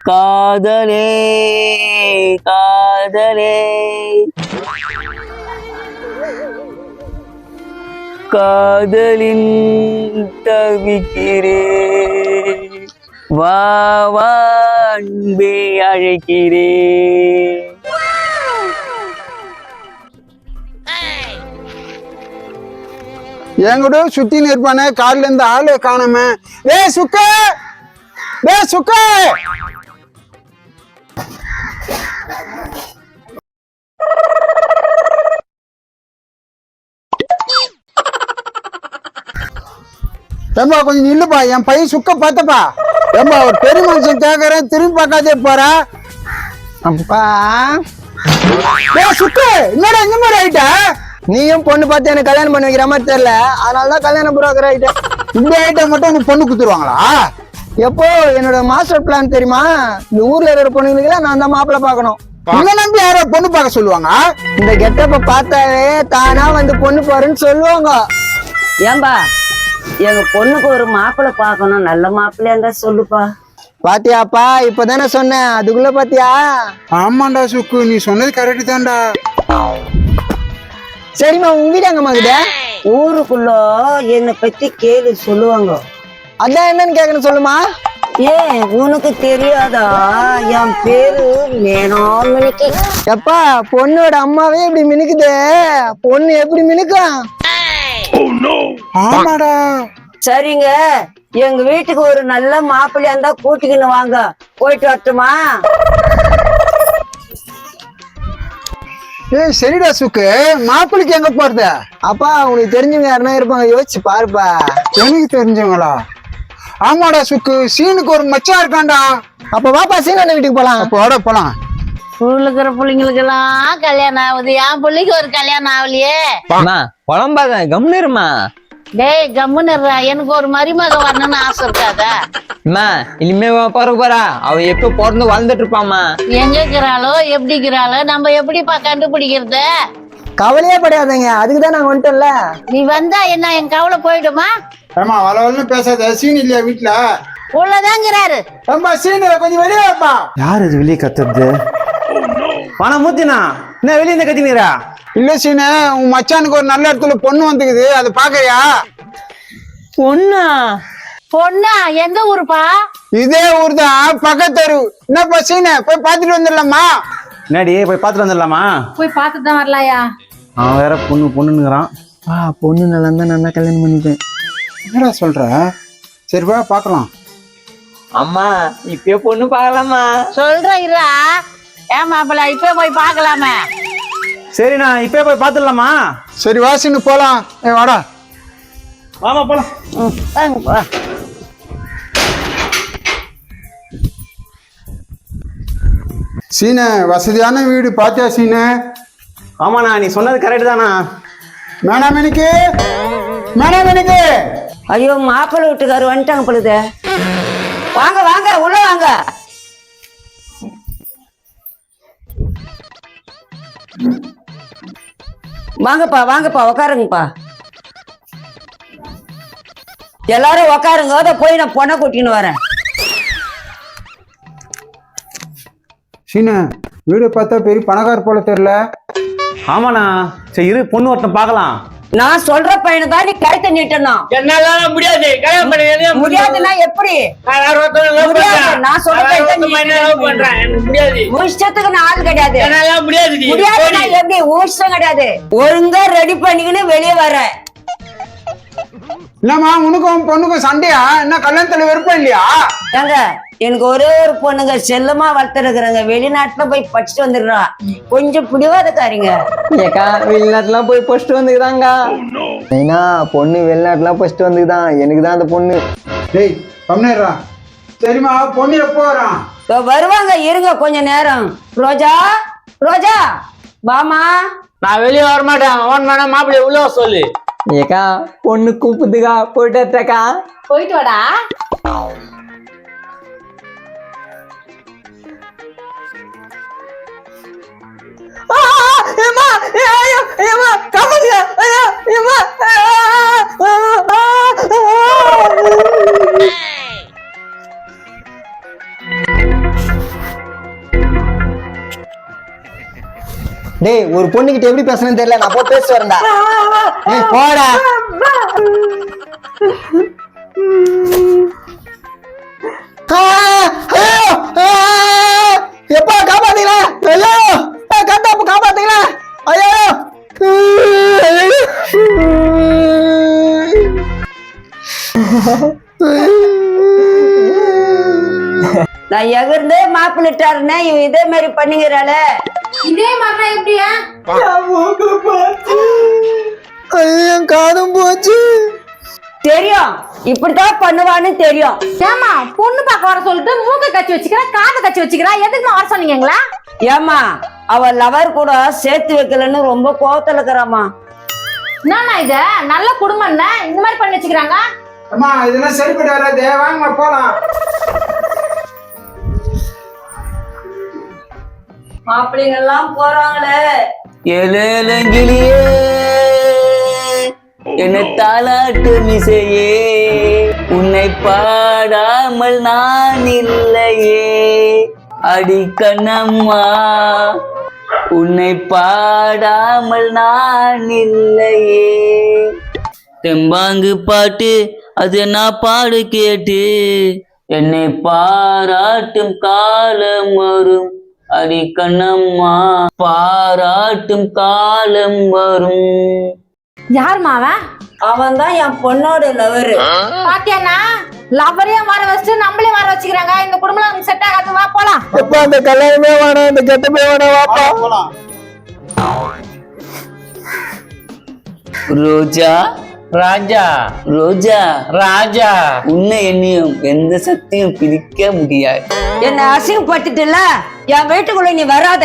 காதலே காதலே காதலின் தவிக்கிறே வா வா அன்பே அழைக்கிறே. என்கூட சுத்தி நிற்பானே கார்ல இருந்து ஆளு காணாம. சுக்க சுக்க ஏம்பா கொஞ்சம் நில்லுப்பா, என் பையன் சுக்க பார்த்தப்பா. ஏம்பா ஒரு பெரிய மனுஷன் கேக்குறேன், திரும்பி பார்க்காதே போறா. அப்பா சுக்க என்னடா இந்த மாதிரி ஆயிட்ட? நீயும் பொண்ணு பார்த்து எனக்கு கல்யாணம் பண்ணி வைக்கிற மாதிரி தெரியல, அதனாலதான் கல்யாணம் புரோக்கர் ஆயிட்டேன். இந்த ஐட்டம் மட்டும் உனக்கு பொண்ணு குத்துருவாங்களா? எப்போ என்னோட மாஸ்டர் பிளான் தெரியுமா? இந்த ஊர்ல இருக்கிற பொண்ணுங்களுக்கு நான் தான் மாப்பிள்ளை பார்க்கணும். உன்னை நம்பி யாரோ பொண்ணு பார்க்க சொல்லுவாங்க? இந்த கெட்டப்ப பார்த்தாவே தானா வந்து பொண்ணு பாருன்னு சொல்லுவாங்க. ஏன்பா எங்க பொண்ணுக்கு ஒரு மாப்பிள்ளை பார்க்கணும், நல்ல மாப்பிள்ளையாங்க சொல்லுப்பா. பாத்தியாப்பா, இப்பதானே சொன்னேன், அதுக்குள்ள பாத்தியா? ஆமாண்டா சுக்கு, நீ சொன்னது கரெக்ட் தான்டா. சரிம்மா, உங்க வீடு எங்க மகுத? ஊருக்குள்ள என்னை பத்தி கேள்வி சொல்லுவாங்க. அதான் என்னன்னு கேட்கணும், சொல்லுமா. ஏன் உனக்கு தெரியாதா? என் பேரு மேனாமினிக்கு. எப்பா, பொண்ணோட அம்மாவே இப்படி மினுக்குதே, பொண்ணு எப்படி மினுக்கும்? ஆமாடா. சரிங்க, எங்க வீட்டுக்கு ஒரு நல்ல மாப்பிள்ளையா இருந்தா கூட்டிக்கின்னு வாங்க, போயிட்டு வரட்டுமா? சரிடா சுக்கு, மாப்பிள்ளைக்கு எங்க போறது? அப்பா, உனக்கு தெரிஞ்சவங்க யாருன்னா இருப்பாங்க, யோசிச்சு பாருப்பா. எனக்கு தெரிஞ்சவங்களா? ஆமாடா சுக்கு, சீனுக்கு ஒரு மச்சான் இருக்கான்டா. அப்ப வாப்பா, சீனு வீட்டுக்கு போலாம். போட போலாம். இருக்கிற பிள்ளைங்களுக்கு எல்லாம் கல்யாணம் ஆகுது, என் பிள்ளைக்கு ஒரு கல்யாணம் ஆகலையே. குழம்பாத கம்னிருமா. டேய் கம்முன்னு, எனக்கு ஒரு மருமக வரணும்னு ஆசை இருக்காதா? இனிமே பிறகு போறா, அவ எப்ப பிறந்து வாழ்ந்துட்டு இருப்பாமா. எங்க இருக்கிறாளோ எப்படி இருக்கிறாளோ நம்ம எப்படிப்பா கண்டுபிடிக்கிறது? கவலையே படாதீங்க, அதுக்குதான் நாங்க வந்துட்டோம்ல. நீ வந்தா என்ன என் கவலை போயிடுமா? ஏமா வளவலன்னு பேசாத, சீன் இல்லையா வீட்டுல? உள்ளதாங்கிறாரு. ஏம்பா சீனு கொஞ்சம் வெளியே வாப்பா. யார் இது வெளியே கத்துறது? பணம் மூத்தினா என்ன வெளியே இந்த கத்தினீரா? இல்ல சீனு, உன் மச்சானுக்கு ஒரு நல்ல இடத்துல பொண்ணு வந்துக்குது, அதை பாக்கறியா? பொண்ணா? பொண்ணா? எந்த ஊருப்பா? இதே ஊர் தான், பக்கத்தரு. என்னப்பா சீனு, போய் பாத்துட்டு வந்துடலாமா? என்னடி போய் பார்த்துட்டு வந்துடலாமா? போய் பார்த்துட்டு தான் வரலாயா? அவன் வேற பொண்ணுங்கிறான். பொண்ணு நல்லா இருந்தா நான் கல்யாணம் பண்ணிப்பேன். என்னடா சொல்ற? சரி வா பாக்கலாம். அம்மா இப்பயே பொண்ணு பாக்கலாமா? சொல்றா, ஏன் மாப்பிள்ள இப்ப போய் பாக்கலாமே? சரிண்ணா, இப்பயே போய் பார்த்துடலாமா? சரி வா சீனு போலாம். வாடா. வாமா போலாம். சீனு, வசதியான வீடு பாத்தியா சீனு? ஆமாண்ணா, நீ சொன்னது கரெக்ட் தானா? மேனாமணிக்கு மேனாமணிக்கு. ஐயோ, மாப்பிள்ளை வீட்டுக்காரு வந்துட்டாங்க பொழுது. வாங்க வாங்க, உள்ள வாங்க. வாங்கப்பா வாங்கப்பா, உக்காருங்கப்பா. எல்லாரும் உக்காருங்க, அதை போய் நான் பொண்ணை கூட்டின்னு வரேன். சீனு, வீடு பார்த்தா பெரிய பணக்கார போல தெரியல. ஆமாண்ணா, சரி இரு, பொண்ணு ஒருத்தன் பார்க்கலாம். நான் சொல்ற பையனை தான் நீ கழுத்தை நீட்டணும். என்னால முடியாது, கல்யாணம் பண்ண முடியாதுன்னா எப்படி? நான் சொல்ற முடியாது, இஷ்டத்துக்கு நான் ஆள் கிடையாது. என்னால முடியாது, முடியாதுன்னா எப்படி? இஷ்டம் கிடையாது. ஒழுங்கா ரெடி பண்ணிக்கின்னு வெளியே வர. என்னம்மா, உனக்கும் பொண்ணுக்கும் சண்டையா? என்ன கல்யாணத்துல விருப்பம் இல்லையா? ஏங்க, எனக்கு ஒரே ஒரு பொண்ணுங்க செல்லமா வளர்த்துருக்குறாங்க, வெளிநாட்டுல போய் படிச்சுட்டு வந்துடுறா. கொஞ்சம் பிடிவாதக்காரிங்க. ஏக்கா, வெளிநாட்டுலாம் போய் படிச்சுட்டு வந்துக்குதாங்க. ஏன்னா பொண்ணு வெளிநாட்டுலாம் படிச்சுட்டு வந்துக்குதான், எனக்கு தான் அந்த பொண்ணு. டேய் கம்னேரா. சரிம்மா, பொண்ணு எப்போ வரான்? வருவாங்க, இருங்க கொஞ்ச நேரம். ரோஜா ரோஜா வாமா. நான் வெளியே வர மாட்டேன். அவன் வேணா மாப்பிள்ளை உள்ள சொல்லு. ஏக்கா, பொண்ணு கூப்பிடுதுக்கா, போயிட்டாக்கா. போயிட்டு வாடா. டேய் ஒரு பொண்ணுகிட்ட எப்படி பேசணும்னு தெரியல, நான் போய் பேச வரேன்டா. டேய் போடா. ஐயோ எப்பா காப்பாத்தீங்களா? ஐயோ கட்டாப்பு காப்பாத்தீங்களா? ஐயோ நான் எகிர்ந்தே மாப்பிள்ளிட்டாருன்னா இவன் இதே மாதிரி பண்ணிக்கிறாள. இதே மாதிரிலாம் எப்படியா? என் காதும் போச்சு. தெரியும் இப்படித்தான் பண்ணுவான்னு தெரியும். ஏமா பொண்ணு பார்க்க வர சொல்லிட்டு மூக்க கச்சி வச்சுக்கிறா, காதை கச்சி வச்சுக்கிறா, எதுக்குமா வர சொன்னீங்களா? ஏமா அவ லவர் கூட சேர்த்து வைக்கலன்னு ரொம்ப கோவத்துல இருக்கிறாமா. என்னண்ணா இது நல்ல குடும்பம் என்ன இந்த மாதிரி பண்ணி வச்சுக்கிறாங்க? அம்மா இதெல்லாம் சரிப்பட்டு வராது, வாங்கம்மா போலாம். மாப்பிள்ளைங்க எல்லாம் போறாங்களே. ஏழங்கிலியே என்னை தாலாட்டு மிசையே, உன்னை பாடாமல் நான் இல்லையே, அடி கண்ணம்மா உன்னை பாடாமல் நான் இல்லையே. தெம்பாங்கு பாட்டு அது நான் பாடு கேட்டு, என்னை பாராட்டும் காலம் வரும், அடி கண்ணம்மா பாராட்டும் காலம் வரும். யாருமா அவன்? அவன் தான் என் பொண்ணோட லவரு. பாத்தியாண்ணா லவரையும் வர வச்சுட்டு நம்மளே வர வச்சுக்கிறாங்க. இந்த குடும்பம் நமக்கு செட் ஆகாது, வா போலாம். எப்பா அந்த கல்யாணமே வேணாம், இந்த கெட்டமே வேணாம், வாப்பா போலாம். ரோஜா ராஜா ரோஜா ராஜா உன்னை என்னையும் எந்த சக்தியும் பிரிக்க முடியாது. என்னை அசிங்கப்பட்டுட்டுல என் வீட்டுக்குள்ள நீ வராத.